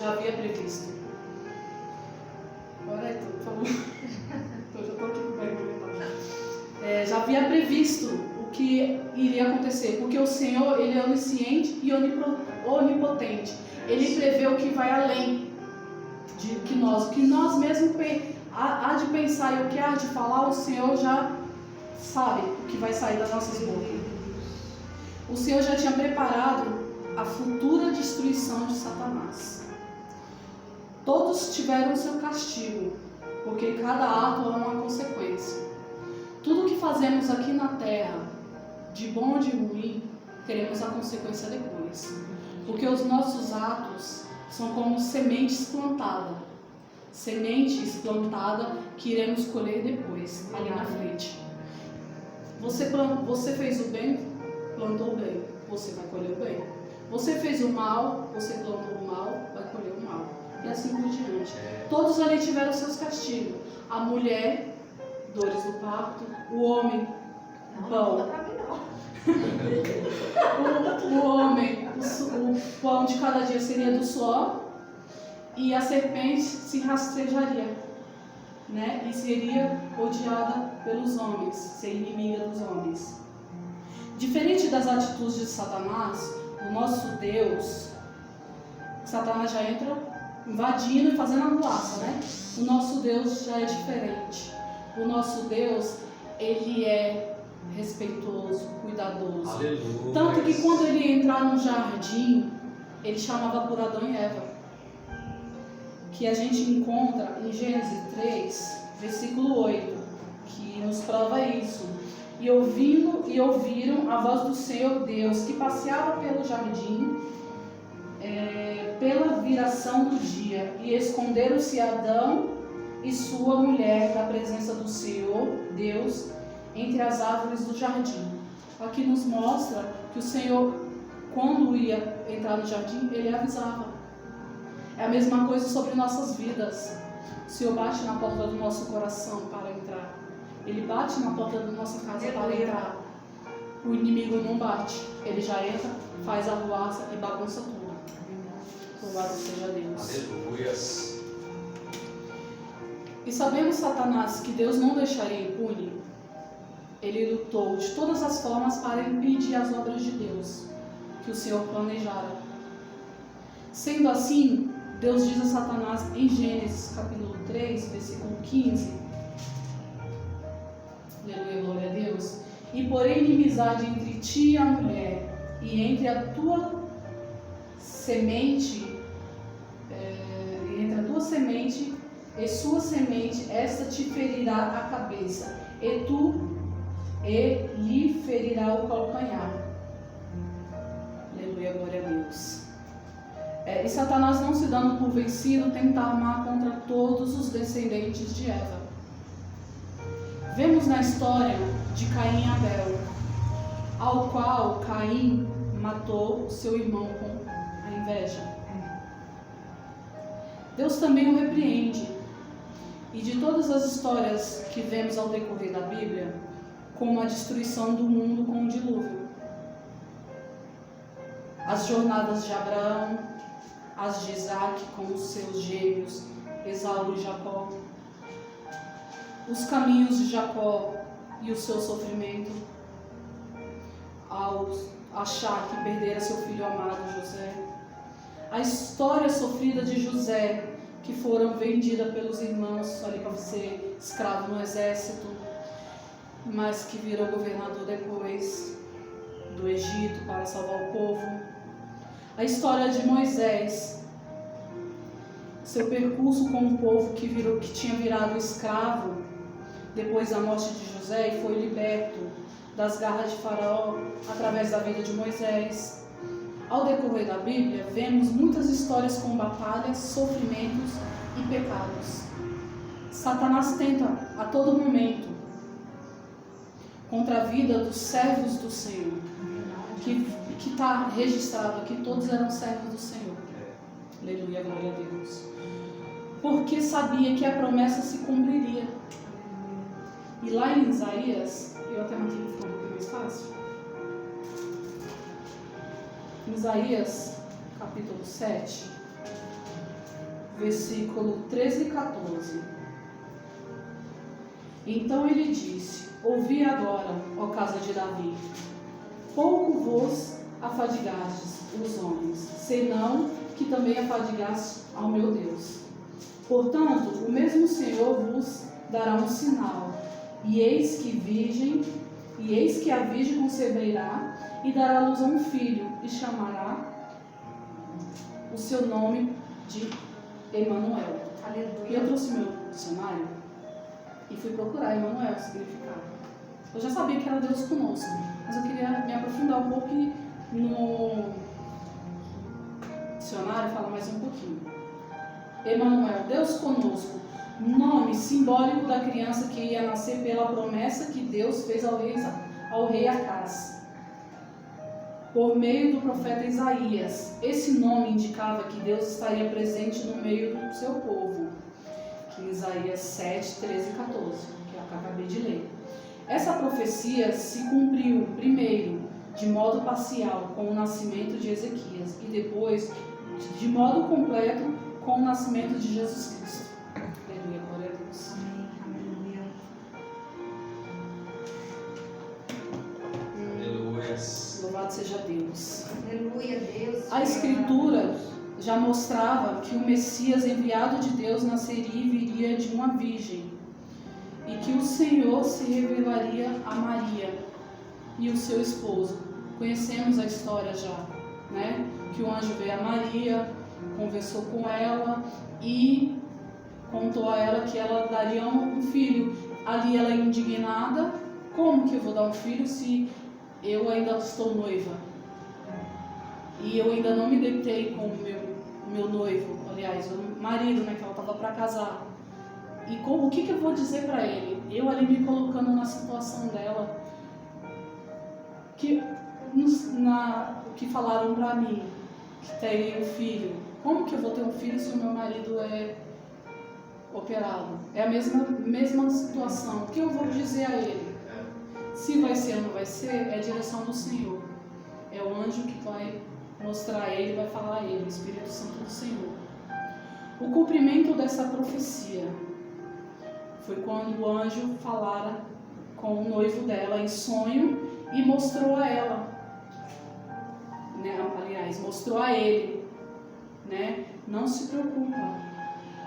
já havia previsto. Agora por favor. Eu já estou aqui com o pé. Já havia previsto o que iria acontecer, porque o Senhor, Ele é onisciente e onipotente. Ele prevê o que vai além de que nós. O que nós mesmos há de pensar e o que há de falar, o Senhor já sabe o que vai sair das nossas bocas. O Senhor já tinha preparado a futura destruição de Satanás. Todos tiveram o seu castigo, porque cada ato é uma consequência. Tudo que fazemos aqui na terra, de bom ou de ruim, teremos a consequência depois. Porque os nossos atos são como sementes plantadas. Sementes plantadas que iremos colher depois, ali na frente. Você fez o bem, plantou o bem, você vai colher o bem. Você fez o mal, você plantou o mal, vai colher o mal. E assim por diante. Todos ali tiveram seus castigos. A mulher, dores do parto. O homem, pão. O homem, o pão de cada dia seria do suor. E a serpente se rastejaria, né? E seria odiada pelos homens, ser inimiga dos homens. Diferente das atitudes de Satanás, o nosso Deus, Satanás já entra invadindo e fazendo arruaça, né? O nosso Deus já é diferente. O nosso Deus, Ele é respeitoso, cuidadoso. Aleluia. Tanto que quando Ele entrar no jardim, Ele chamava por Adão e Eva. Que a gente encontra em Gênesis 3, versículo 8, que nos prova isso. E ouviram a voz do Senhor Deus, que passeava pelo jardim, pela viração do dia, e esconderam-se Adão e sua mulher da presença do Senhor Deus entre as árvores do jardim. Aqui nos mostra que o Senhor, quando ia entrar no jardim, Ele avisava. É a mesma coisa sobre nossas vidas. O Senhor bate na porta do nosso coração para entrar. Ele bate na porta da nossa casa para entrar. O inimigo não bate. Ele já entra, faz a arruaça e bagunça tudo. Louvado seja Deus. Aleluias. E sabemos, Satanás, que Deus não deixaria impune. Ele lutou de todas as formas para impedir as obras de Deus que o Senhor planejara. Sendo assim, Deus diz a Satanás em Gênesis capítulo 3, versículo 15. Aleluia, glória a Deus. E porém inimizade entre ti e a mulher, e entre a tua semente, e sua semente, esta te ferirá a cabeça, e lhe ferirá o calcanhar. Aleluia, glória a Deus. E Satanás, não se dando por vencido, tenta armar contra todos os descendentes de Eva. Vemos na história de Caim e Abel, ao qual Caim matou seu irmão com a inveja. Deus também o repreende. E de todas as histórias que vemos ao decorrer da Bíblia, como a destruição do mundo com o dilúvio, as jornadas de Abraão, as de Isaac com os seus gêmeos, Esaú e Jacó, os caminhos de Jacó e o seu sofrimento, ao achar que perdera seu filho amado José, a história sofrida de José, que foram vendidas pelos irmãos ali para ser escravo no exército, mas que virou governador depois do Egito para salvar o povo. A história de Moisés, seu percurso com o povo que tinha virado escravo depois da morte de José e foi liberto das garras de Faraó através da vida de Moisés. Ao decorrer da Bíblia, vemos muitas histórias com batalhas, sofrimentos e pecados. Satanás tenta a todo momento contra a vida dos servos do Senhor, que está registrado aqui, todos eram servos do Senhor. Aleluia, glória a Deus. Porque sabia que a promessa se cumpriria. E lá em Isaías, eu até mantive um pouquinho mais fácil. Isaías, capítulo 7, versículo 13 e 14. Então ele disse: ouvi agora, ó casa de Davi, pouco vos afadigastes os homens, senão que também afadigastes ao meu Deus. Portanto, o mesmo Senhor vos dará um sinal, e eis que a virgem conceberá e dará à luz a um filho, e chamará o seu nome de Emanuel. Aleluia. E eu trouxe meu dicionário e fui procurar Emanuel, o significado. Eu já sabia que era Deus conosco, mas eu queria me aprofundar um pouco e no dicionário falar mais um pouquinho. Emanuel, Deus conosco, nome simbólico da criança que ia nascer pela promessa que Deus fez ao rei Acaz, por meio do profeta Isaías. Esse nome indicava que Deus estaria presente no meio do seu povo, que em Isaías 7, 13 e 14, que eu acabei de ler. Essa profecia se cumpriu, primeiro, de modo parcial, com o nascimento de Ezequias, e depois, de modo completo, com o nascimento de Jesus Cristo. Aleluia, glória a Deus. Aleluia. Louvado seja Deus. Aleluia, Deus. A Escritura já mostrava que o Messias enviado de Deus nasceria e viria de uma virgem, e que o Senhor se revelaria a Maria e o seu esposo. Conhecemos a história já, né? Que o anjo veio a Maria, conversou com ela e contou a ela que ela daria um filho. Ali ela indignada: como que eu vou dar um filho se eu ainda estou noiva? E eu ainda não me deitei com o meu noivo, aliás, o marido, né, que ela estava para casar. E o que eu vou dizer para ele? Eu ali me colocando na situação dela, que falaram para mim que teria um filho. Como que eu vou ter um filho se o meu marido é operado? É a mesma situação. O que eu vou dizer a ele? Se vai ser ou não vai ser, é a direção do Senhor. É o anjo que vai mostrar a ele, vai falar a ele, o Espírito Santo do Senhor. O cumprimento dessa profecia foi quando o anjo falara com o noivo dela em sonho e mostrou a ela, né? Aliás, mostrou a ele, né? Não se preocupa.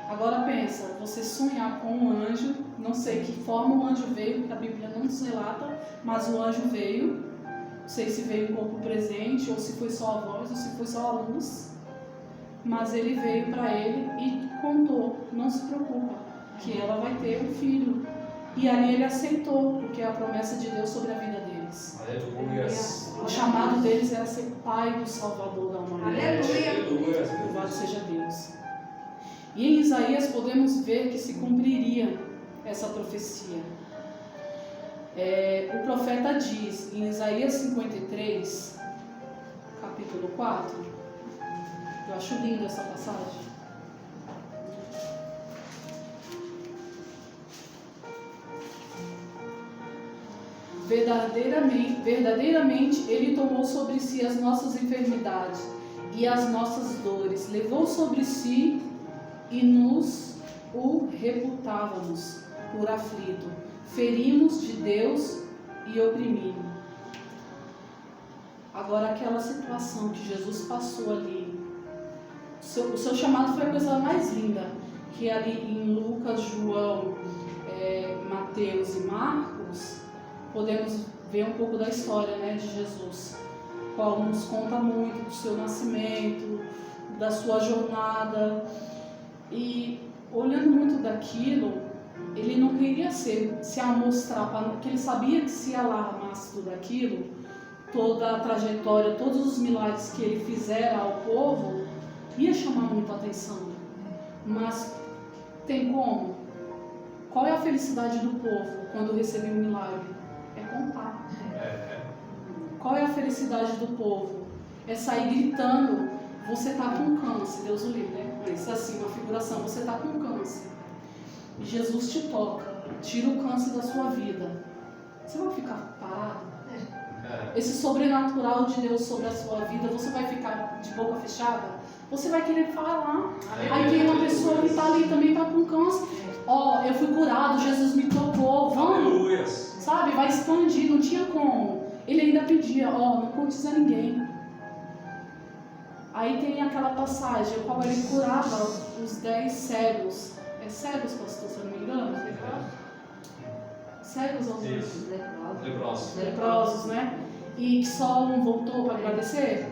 Agora pensa, você sonhar com um anjo, não sei que forma o anjo veio, porque a Bíblia não nos relata, mas o anjo veio, não sei se veio um corpo presente, ou se foi só a voz, ou se foi só a luz, mas ele veio para ele e contou: não se preocupa, que ela vai ter um filho. E ali ele aceitou, porque é a promessa de Deus sobre a vida deles. Aleluia. O chamado deles era ser pai do Salvador da humanidade. Aleluia. Louvado seja Deus. E em Isaías podemos ver que se cumpriria essa profecia. O profeta diz em Isaías 53, capítulo 4, eu acho linda essa passagem. Verdadeiramente Ele tomou sobre si as nossas enfermidades e as nossas dores, levou sobre si e nos o reputávamos por aflito, ferimos de Deus e oprimimos. Agora, aquela situação que Jesus passou ali, o seu chamado foi a coisa mais linda, que ali em Lucas, João, Mateus e Marcos, podemos ver um pouco da história, né, de Jesus, qual nos conta muito do seu nascimento, da sua jornada. E olhando muito daquilo, ele não queria se amostrar, porque ele sabia que se alarmasse tudo aquilo, toda a trajetória, todos os milagres que ele fizera ao povo, ia chamar muita atenção. Mas tem como? Qual é a felicidade do povo quando recebeu um milagre? É contar. Qual é a felicidade do povo? É sair gritando: você está com câncer, Deus o livre, né? Isso assim, uma figuração, você está com câncer. E Jesus te toca, tira o câncer da sua vida. Você vai ficar parado? Esse sobrenatural de Deus sobre a sua vida, você vai ficar de boca fechada? Você vai querer falar. Aí vem uma pessoa que está ali também está com câncer. Ó, eu fui curado, Jesus me tocou, vamos. Aleluia. Sabe, vai expandir, não tinha como. Ele ainda pedia, ó, não contes a ninguém. Aí tem aquela passagem, qual ele curava os 10 cegos. É cegos, pastor, se eu não me engano? Cegos ou Leprosos. leprosos, né? E que só um voltou para agradecer?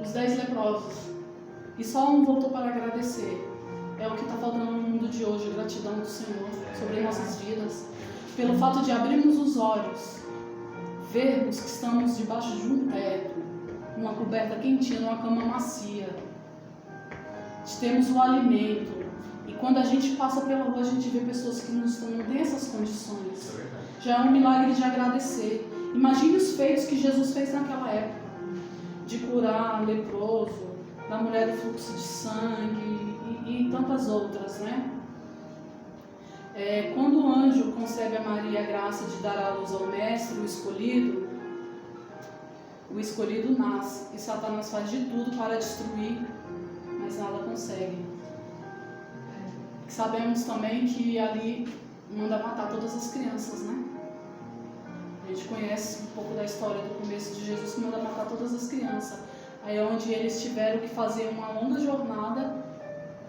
Os 10 leprosos. E só um voltou para agradecer. É o que está faltando no mundo de hoje, a gratidão do Senhor sobre nossas vidas. Pelo fato de abrirmos os olhos, vermos que estamos debaixo de um teto, uma coberta quentinha, numa cama macia. Temos o alimento. E quando a gente passa pela rua, a gente vê pessoas que não estão nessas condições. Já é um milagre de agradecer. Imagine os feitos que Jesus fez naquela época. De curar leproso, da mulher do fluxo de sangue e tantas outras, né? Quando o anjo concebe a Maria a graça de dar à luz ao Mestre, o escolhido nasce. E Satanás faz de tudo para destruir, mas nada consegue. Sabemos também que ali manda matar todas as crianças, né? A gente conhece um pouco da história do começo de Jesus, que manda matar todas as crianças. Aí é onde eles tiveram que fazer uma longa jornada,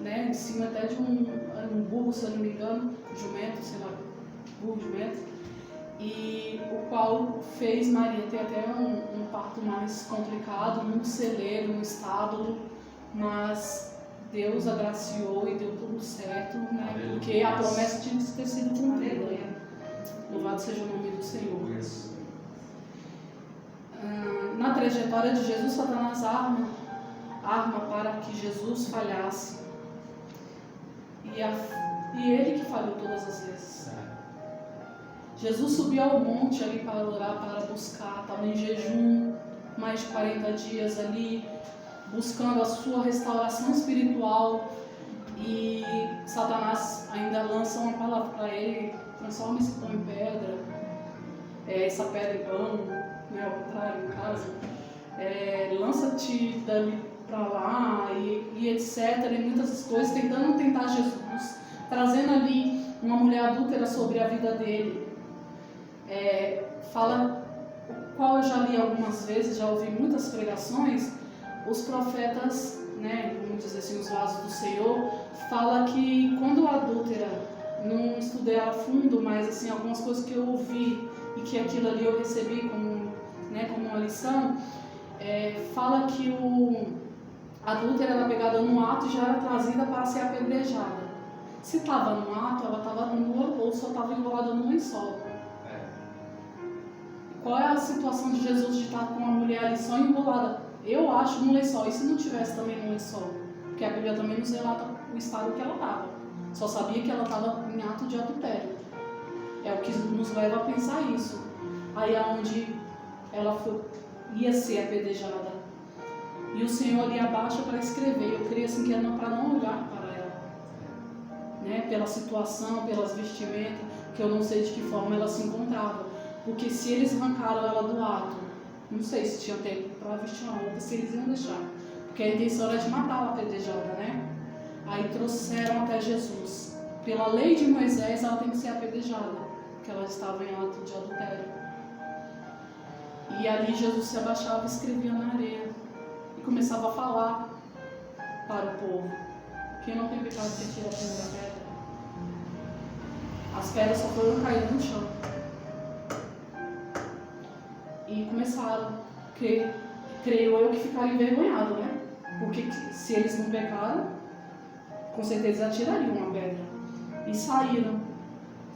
né? Em cima até de um burro, se eu não me engano, jumento, sei lá, burro, jumento. E o qual fez Maria ter até um parto mais complicado, num celeiro, num estábulo, mas Deus agraciou e deu tudo certo, né? Porque a promessa tinha que ter sido cumprida. Louvado seja o nome do Senhor. Na trajetória de Jesus, Satanás arma para que Jesus falhasse. E ele que falhou todas as vezes. Jesus subiu ao monte ali para orar, para buscar, estava em jejum, mais de 40 dias ali, buscando a sua restauração espiritual. E Satanás ainda lança uma palavra para ele: transforma esse pão em pedra, essa pedra em pão, né, ao contrário, no caso, lança-te dali para lá e etc, e muitas coisas, tentando tentar Jesus, trazendo ali uma mulher adúltera sobre a vida dele. Fala, o qual eu já li algumas vezes, já ouvi muitas pregações, os profetas, né, vamos dizer assim, os vasos do Senhor, fala que quando a adúltera, não estudei a fundo, mas assim, algumas coisas que eu ouvi e que aquilo ali eu recebi como, né, como uma lição, fala que a adúltera era pegada no ato e já era trazida para ser apedrejada. Se estava no ato, ela estava nua ou só estava enrolada no lençol. Qual é a situação de Jesus de estar com uma mulher ali só enrolada? Eu acho no lençol. E se não tivesse também no lençol? Porque a Bíblia também nos relata o estado que ela estava. Só sabia que ela estava em ato de adultério. É o que nos leva a pensar isso. Aí é onde ela ia ser apedrejada. E o Senhor ali abaixa para escrever. Eu creio assim que era para não olhar para ela, né? Pela situação, pelas vestimentas, que eu não sei de que forma ela se encontrava. Porque se eles arrancaram ela do ato, não sei se tinha tempo para vestir uma roupa, se eles iam deixar. Porque a intenção era de matá-la apedrejada, né? Aí trouxeram até Jesus. Pela lei de Moisés, ela tem que ser apedrejada, porque ela estava em ato de adultério. E ali Jesus se abaixava e escrevia na areia. E começava a falar para o povo: quem não tem pecado que tira a primeira pedra. As pedras só foram caindo no chão. E começaram, creio eu, que ficaram envergonhados, né? Porque se eles não pecaram, com certeza atirariam uma pedra. E saíram.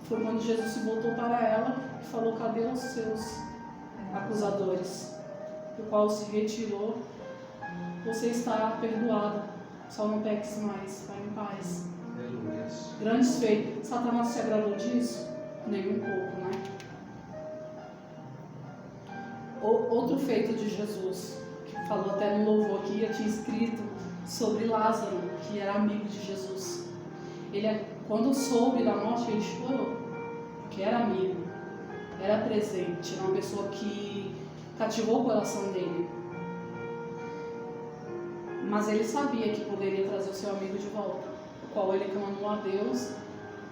Foi quando Jesus se voltou para ela e falou: cadê os seus acusadores? O qual se retirou: você está perdoada, só não peques mais, vai em paz. Aleluia. Grandes feitos. Satanás se agradou disso? Nem um pouco, né? Outro feito de Jesus, que falou até no louvor que tinha escrito sobre Lázaro, que era amigo de Jesus. Ele, quando soube da morte, ele chorou, porque era amigo, era presente, era uma pessoa que cativou o coração dele. Mas ele sabia que poderia trazer o seu amigo de volta, o qual ele clamou a Deus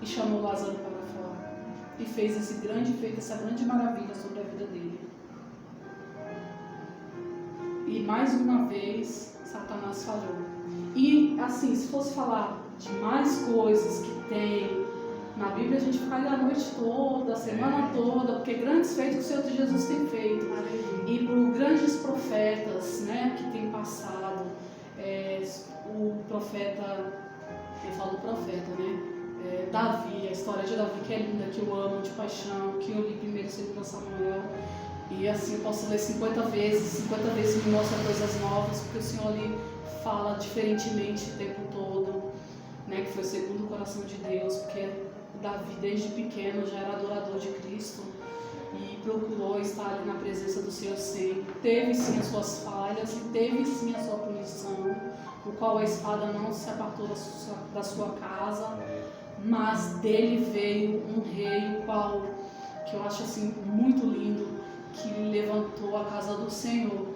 e chamou Lázaro para fora. E fez esse grande feito, essa grande maravilha sobre a vida dele. E mais uma vez, Satanás falhou. E assim, se fosse falar de mais coisas que tem na Bíblia, a gente ficaria a noite toda, a semana toda, porque grandes feitos o Senhor de Jesus tem feito. E por grandes profetas, né, que tem passado. O profeta, eu falo profeta, né? Davi, a história de Davi, que é linda, que eu amo de paixão, que eu li primeiro e 2 Samuel. E assim eu posso ler 50 vezes me mostra coisas novas, porque o Senhor ali fala diferentemente o tempo todo, né? Que foi segundo o coração de Deus, porque Davi desde pequeno já era adorador de Cristo e procurou estar ali na presença do Senhor sempre. Teve sim as suas falhas e teve sim a sua punição, o qual a espada não se apartou da sua casa, mas dele veio um rei, o qual, que eu acho assim muito lindo, que levantou a casa do Senhor,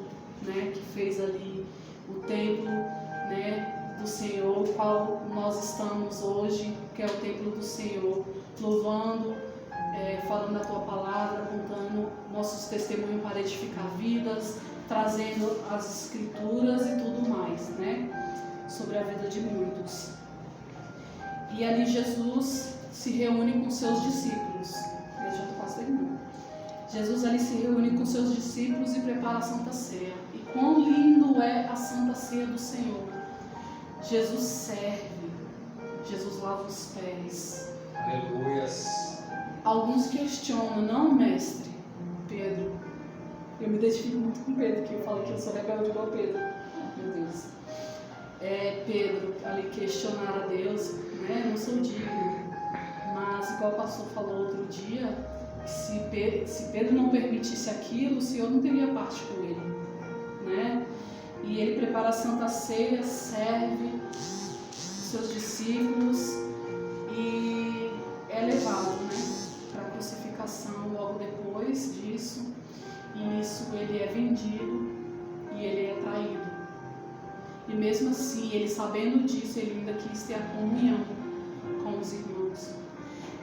né, que fez ali o templo, né, do Senhor, o qual nós estamos hoje, que é o templo do Senhor, louvando, falando a tua palavra, contando nossos testemunhos para edificar vidas, trazendo as escrituras e tudo mais, né, sobre a vida de muitos. E ali Jesus se reúne com seus discípulos. Eu já estou quase terminando. Jesus ali se reúne com seus discípulos e prepara a Santa Ceia. E quão lindo é a Santa Ceia do Senhor. Jesus serve, Jesus lava os pés. Aleluias. Alguns questionam, não, mestre, Pedro. Eu me identifico muito com Pedro, que eu falei que eu sou rebelde igual Pedro. Meu Deus. Pedro ali questionar a Deus, né? Não sou digno. Mas igual o pastor falou outro dia, se Pedro não permitisse aquilo, o Senhor não teria parte com ele, né? E ele prepara a Santa Ceia, serve seus discípulos e é levado, né, para a crucificação logo depois disso. E nisso ele é vendido e ele é traído. E mesmo assim, ele sabendo disso, ele ainda quis ter a comunhão com os irmãos.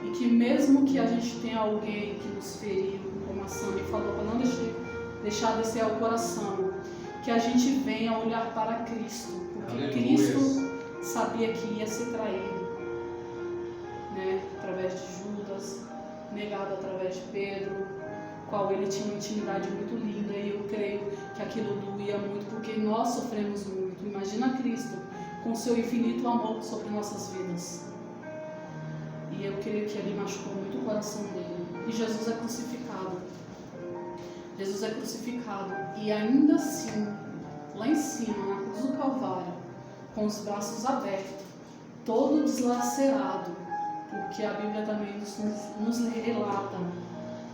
E que mesmo que a gente tenha alguém que nos feriu, como a Sandra falou, para não deixar descer ao coração, que a gente venha olhar para Cristo, porque Aleluia. Cristo sabia que ia ser traído, né? Através de Judas, negado através de Pedro, qual ele tinha uma intimidade muito linda, e eu creio que aquilo doía muito, porque nós sofremos muito. Imagina Cristo com seu infinito amor sobre nossas vidas. E eu creio que ele machucou muito o coração dele. E Jesus é crucificado. Jesus é crucificado. E ainda assim, lá em cima, na cruz do Calvário, com os braços abertos, todo deslacerado, porque a Bíblia também nos relata,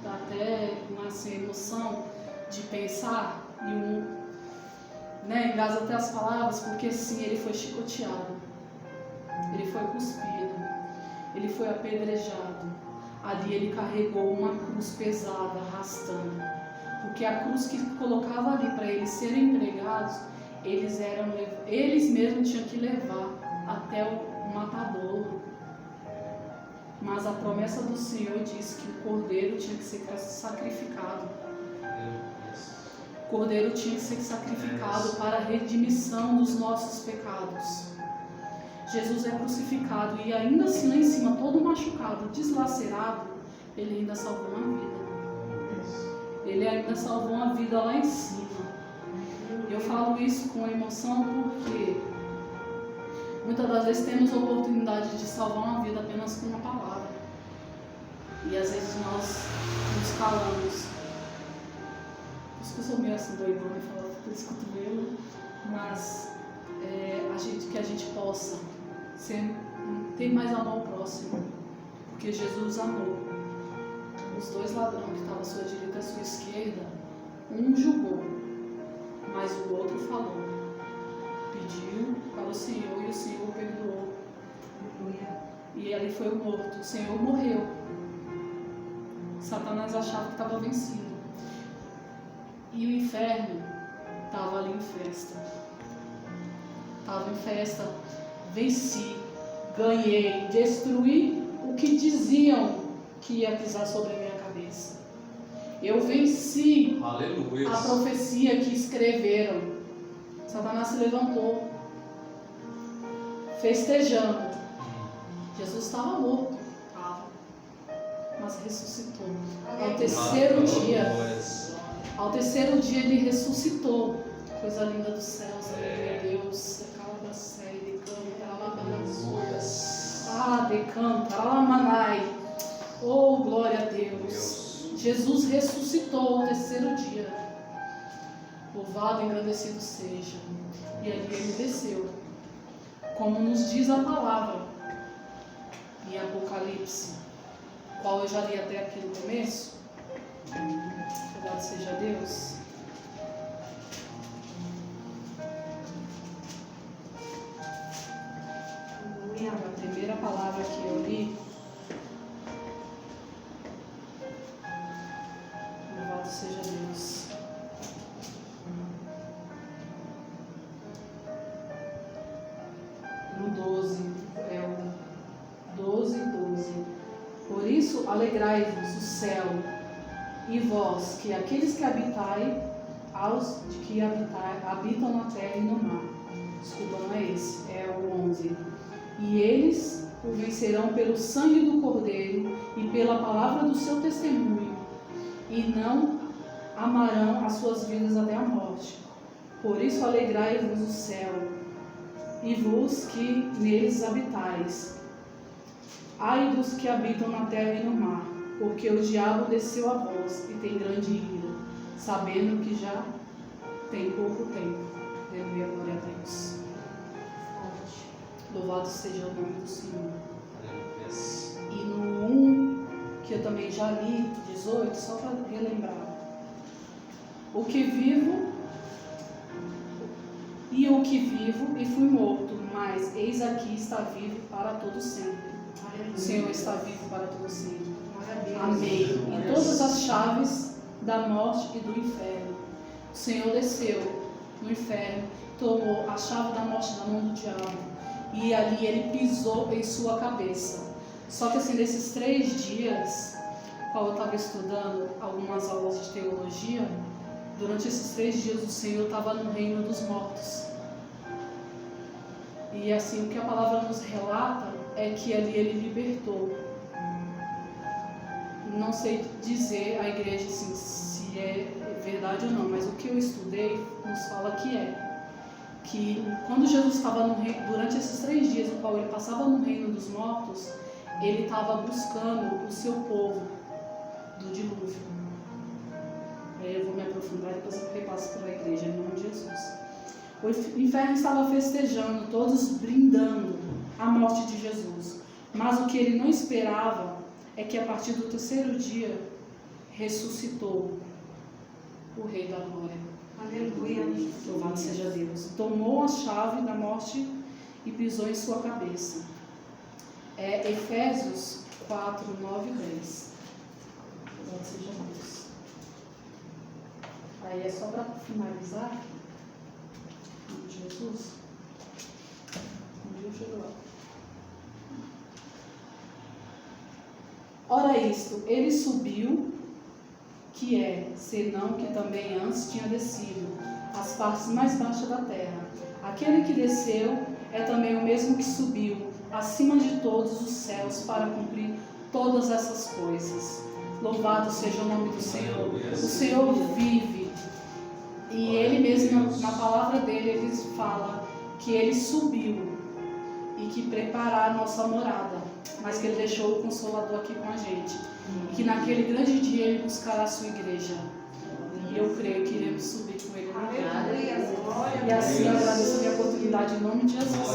dá até uma emoção de pensar, e engasga até as palavras, porque sim, ele foi chicoteado, ele foi cuspido, ele foi apedrejado. Ali ele carregou uma cruz pesada, arrastando, porque a cruz que colocava ali para eles serem pregados, eles mesmos tinham que levar até o matadouro. Mas a promessa do Senhor diz que o cordeiro tinha que ser sacrificado. O cordeiro tinha que ser sacrificado para a redimissão dos nossos pecados. Jesus é crucificado e ainda assim lá em cima, todo machucado, deslacerado, ele ainda salvou uma vida. Ele ainda salvou uma vida lá em cima. Eu falo isso com emoção porque muitas das vezes temos a oportunidade de salvar uma vida apenas com uma palavra. E às vezes nós nos calamos. Por isso que eu sou meio assim doidona e falo por isso cotovelo. Mas que a gente possa ter mais amor ao próximo. Porque Jesus amou. Os dois ladrões que estavam à sua direita e à sua esquerda, um julgou, mas o outro falou. Pediu para o Senhor e o Senhor perdoou. E ali foi o morto. O Senhor morreu. Satanás achava que estava vencido. E o inferno estava ali em festa. estava em festa, venci, ganhei, destruí o que diziam que ia pisar sobre a minha cabeça. Eu venci Aleluia. a profecia que escreveram. Satanás se levantou, festejando. Jesus estava morto, mas ressuscitou. Ao terceiro dia ele ressuscitou. Coisa linda dos céus, aleluia, Deus. Decanta, alamanai. Oh, glória a Deus. Jesus ressuscitou ao terceiro dia. Louvado e engrandecido seja. E ali ele desceu. Como nos diz a palavra em Apocalipse, qual eu já li até aqui no começo. Louvado seja Deus. A primeira palavra que eu li, louvado seja Deus. No 12, 12. Por isso, alegrai-vos o céu e vós, que aqueles que habitam na terra e no mar. Desculpa, não é esse, é o 11. E eles o vencerão pelo sangue do Cordeiro e pela palavra do seu testemunho, e não amarão as suas vidas até a morte. Por isso alegrai-vos o céu, e vos que neles habitais. Ai dos que habitam na terra e no mar, porque o diabo desceu a vós e tem grande ira, sabendo que já tem pouco tempo. Aleluia, glória a Deus. Louvado seja o nome do Senhor. E no 1, que eu também já li, 18, só para relembrar. O que vivo e fui morto, mas eis aqui está vivo para todo sempre. O Senhor está vivo para todo sempre. Amém. E todas as chaves da morte e do inferno. O Senhor desceu no inferno, tomou a chave da morte da mão do diabo. E ali ele pisou em sua cabeça. Só que assim, nesses 3 dias, qual eu estava estudando algumas aulas de teologia, durante esses 3 dias o Senhor estava no reino dos mortos. E assim, o que a palavra nos relata é que ali ele libertou. Não sei dizer a igreja assim, se é verdade ou não, mas o que eu estudei nos fala que quando Jesus estava no reino, durante esses 3 dias no qual ele passava no reino dos mortos, ele estava buscando o seu povo do dilúvio. Eu vou me aprofundar e depois eu repasso para a igreja, em nome de Jesus. O inferno estava festejando, todos brindando a morte de Jesus. Mas o que ele não esperava é que a partir do terceiro dia ressuscitou o Rei da Glória. Aleluia. Louvado seja Deus. Tomou a chave da morte e pisou em sua cabeça. Efésios 4, 9 e 10. Louvado seja Deus. Aí é só para finalizar. Em nome de Jesus. Um dia eu chego lá. Ora isto, ele subiu, que é, senão que também antes tinha descido, as partes mais baixas da terra. Aquele que desceu é também o mesmo que subiu, acima de todos os céus, para cumprir todas essas coisas. Louvado seja o nome do Senhor. O Senhor vive. E Ele mesmo, na palavra dele, ele fala que Ele subiu e que preparar a nossa morada, mas que Ele deixou o Consolador aqui com a gente. E que naquele grande dia Ele buscará a sua igreja. E eu creio que iremos subir com Ele. E assim eu agradeço a minha oportunidade em nome de Jesus.